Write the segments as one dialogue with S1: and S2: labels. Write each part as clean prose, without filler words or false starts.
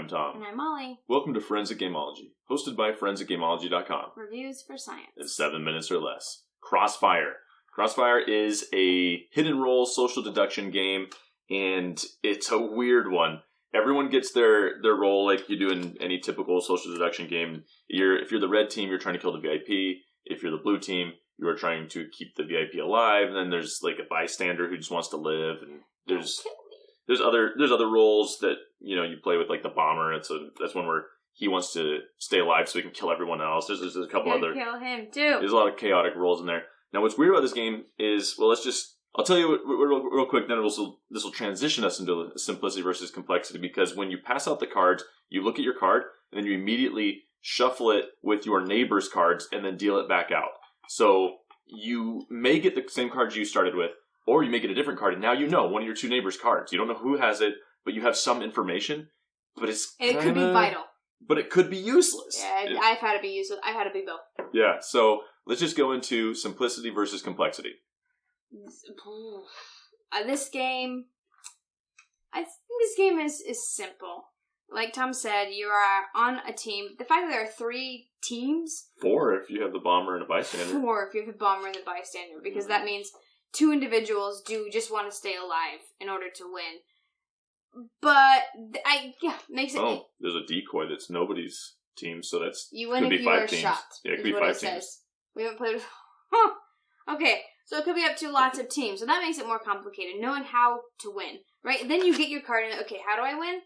S1: I'm Tom.
S2: And I'm Molly.
S1: Welcome to Forensic Gameology, hosted by ForensicGameology.com.
S2: Reviews for science.
S1: In 7 minutes or less. Crossfire. Crossfire is a hit-and-roll social deduction game, and it's a weird one. Everyone gets their role like you do in any typical social deduction game. If you're the red team, you're trying to kill the VIP. If you're the blue team, you are trying to keep the VIP alive. And then there's like a bystander who just wants to live, and there's other roles that you play with, like the bomber. That's one where he wants to stay alive so he can kill everyone else. There's a couple other
S2: kill him too.
S1: There's a lot of chaotic roles in there. Now, what's weird about this game is, I'll tell you real quick. Then this will transition us into simplicity versus complexity, because when you pass out the cards, you look at your card and then you immediately shuffle it with your neighbor's cards and then deal it back out. So you may get the same cards you started with, or you may get a different card, and now you know one of your two neighbors' cards. You don't know who has it, but you have some information. But
S2: it could be vital.
S1: But it could be useless.
S2: Yeah, I've had it be useless. I've had it be both.
S1: Yeah, so let's just go into simplicity versus complexity.
S2: This game, I think this game is simple. Like Tom said, you are on a team. The fact that there are 3 teams.
S1: 4 if you have the bomber and a bystander.
S2: 4 if you have the bomber and the bystander, because that means 2 individuals do just want to stay alive in order to win. But makes it.
S1: Oh, there's a decoy that's nobody's team, so that's
S2: you win if you are shot.
S1: Yeah, it could be 5 teams. Says.
S2: We haven't played. Okay, so it could be up to lots of teams, so that makes it more complicated, knowing how to win, right? Then you get your card, and okay, how do I win?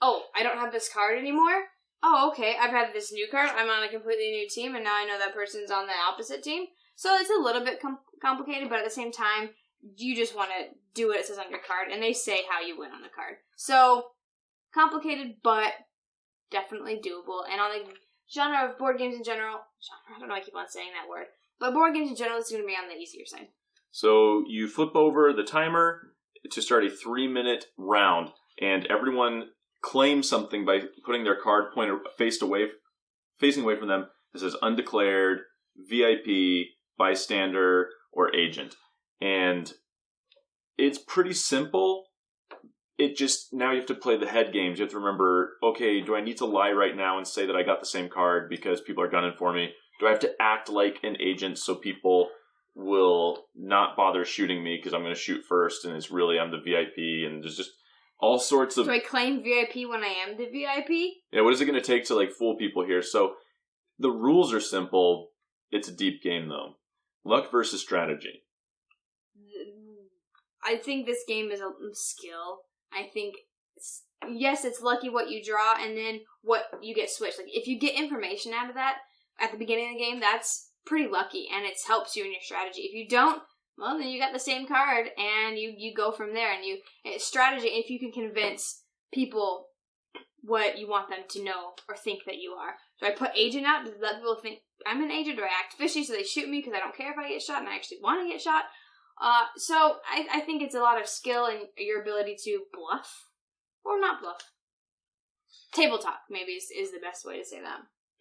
S2: Oh, I don't have this card anymore. Oh, okay, I've had this new card. I'm on a completely new team, and now I know that person's on the opposite team. So it's a little bit complicated, but at the same time, you just want to do what it says on your card, and they say how you win on the card. So, complicated, but definitely doable. And on the genre of board games in general, I don't know, I keep on saying that word, but board games in general is going to be on the easier side.
S1: So, you flip over the timer to start a 3-minute round, and everyone claims something by putting their card pointed facing away from them that says undeclared, VIP, bystander, or agent. And it's pretty simple. Now you have to play the head games. You have to remember, okay, do I need to lie right now and say that I got the same card because people are gunning for me? Do I have to act like an agent so people will not bother shooting me because I'm going to shoot first and I'm the VIP? And there's just all sorts of...
S2: Do I claim VIP when I am the VIP?
S1: Yeah, what is it going to take to fool people here? So the rules are simple. It's a deep game, though. Luck versus strategy.
S2: I think this game is a skill. I think, yes, it's lucky what you draw and then what you get switched. Like, if you get information out of that at the beginning of the game, that's pretty lucky, and it helps you in your strategy. If you don't, well, then you got the same card, and you go from there. And strategy, if you can convince people what you want them to know or think that you are. Do I put agent out? Does let people think I'm an agent? Do I act fishy so they shoot me because I don't care if I get shot and I actually want to get shot? So I think it's a lot of skill and your ability to bluff or not bluff. Table talk maybe is the best way to say that.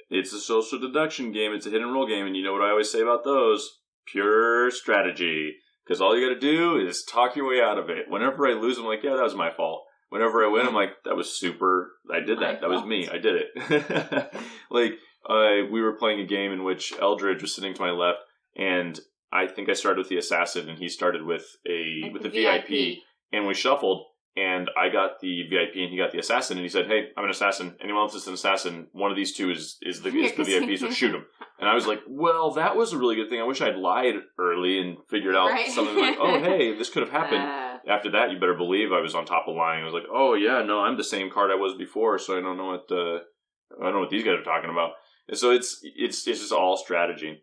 S1: It's a social deduction game. It's a hit and roll game, and you know what I always say about those? Pure strategy. Because all you got to do is talk your way out of it. Whenever I lose, I'm like, yeah, that was my fault. Whenever I win, I'm like, that was super. I did that. That was me. I did it. We were playing a game in which Eldridge was sitting to my left, and I think I started with the assassin, and he started with the VIP, and we shuffled, and I got the VIP, and he got the assassin, and he said, "Hey, I'm an assassin. Anyone else is an assassin. One of these two is the VIP, so shoot him." And I was like, "Well, that was a really good thing. I wish I'd lied early and figured out something like, oh, hey, this could have happened." After that, you better believe I was on top of lying. I was like, "Oh yeah, no, I'm the same card I was before, so I don't know what these guys are talking about." And so it's just all strategy.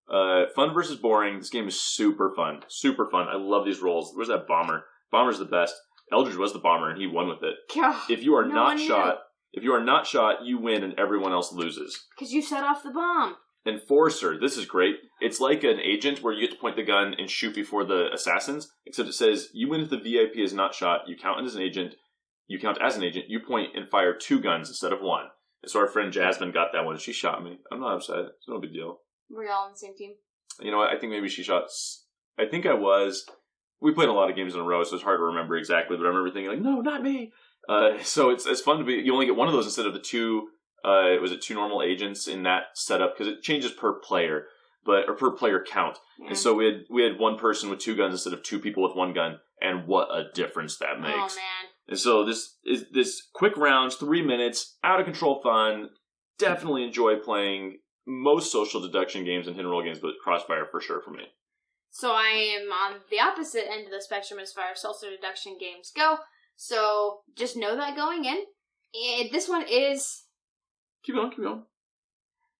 S1: Fun versus boring. This game is super fun. Super fun. I love these rolls. Where's that bomber? Bomber's the best. Eldridge was the bomber, and he won with it. If you are not shot, you win, and everyone else loses.
S2: Because you set off the bomb.
S1: Enforcer. This is great. It's like an agent where you get to point the gun and shoot before the assassins, except it says you win if the VIP is not shot. You count as an agent. You point and fire 2 guns instead of 1. And so our friend Jasmine got that one. She shot me. I'm not upset. It's no big deal.
S2: Were you all on the same team?
S1: You know what? I think maybe she shot... I think I was... We played a lot of games in a row, so it's hard to remember exactly, but I remember thinking, like, no, not me. So it's fun to be. You only get one of those instead of the two. Was it two normal agents in that setup? Because it changes per player, or per player count. Yeah. And so we had one person with two guns instead of two people with one gun, and what a difference that makes!
S2: Oh man!
S1: And so this quick rounds, 3 minutes, out of control fun. Definitely enjoy playing most social deduction games and hit and roll games, but Crossfire for sure for me.
S2: So I am on the opposite end of the spectrum as far as social deduction games go. So just know that going in. This one is...
S1: Keep going.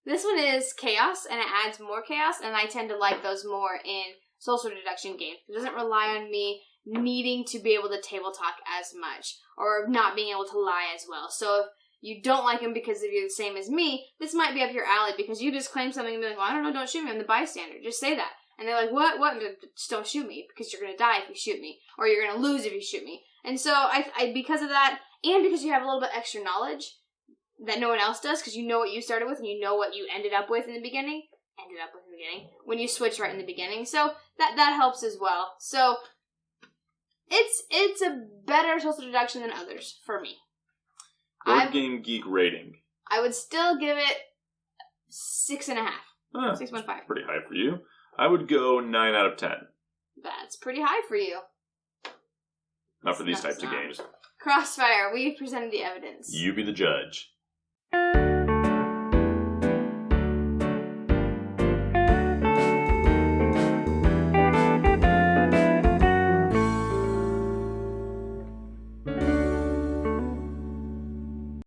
S2: This one is chaos, and it adds more chaos, and I tend to like those more in social deduction games. It doesn't rely on me needing to be able to table talk as much, or not being able to lie as well. So if you don't like them because you're the same as me, this might be up your alley, because you just claim something and be like, well, I don't know, don't shoot me, I'm the bystander. Just say that. And they're like, what? Just don't shoot me, because you're going to die if you shoot me, or you're going to lose if you shoot me. And so, I because of that, and because you have a little bit extra knowledge that no one else does, because you know what you started with, and you know what you ended up with in the beginning, when you switch right in the beginning. So, that helps as well. So, it's a better social deduction than others, for me.
S1: Board Game Geek rating.
S2: I would still give it 6.5. 6.5.
S1: Pretty high for you. I would go 9 out of 10.
S2: That's pretty high for you.
S1: Not for these types of games.
S2: Crossfire, we presented the evidence.
S1: You be the judge.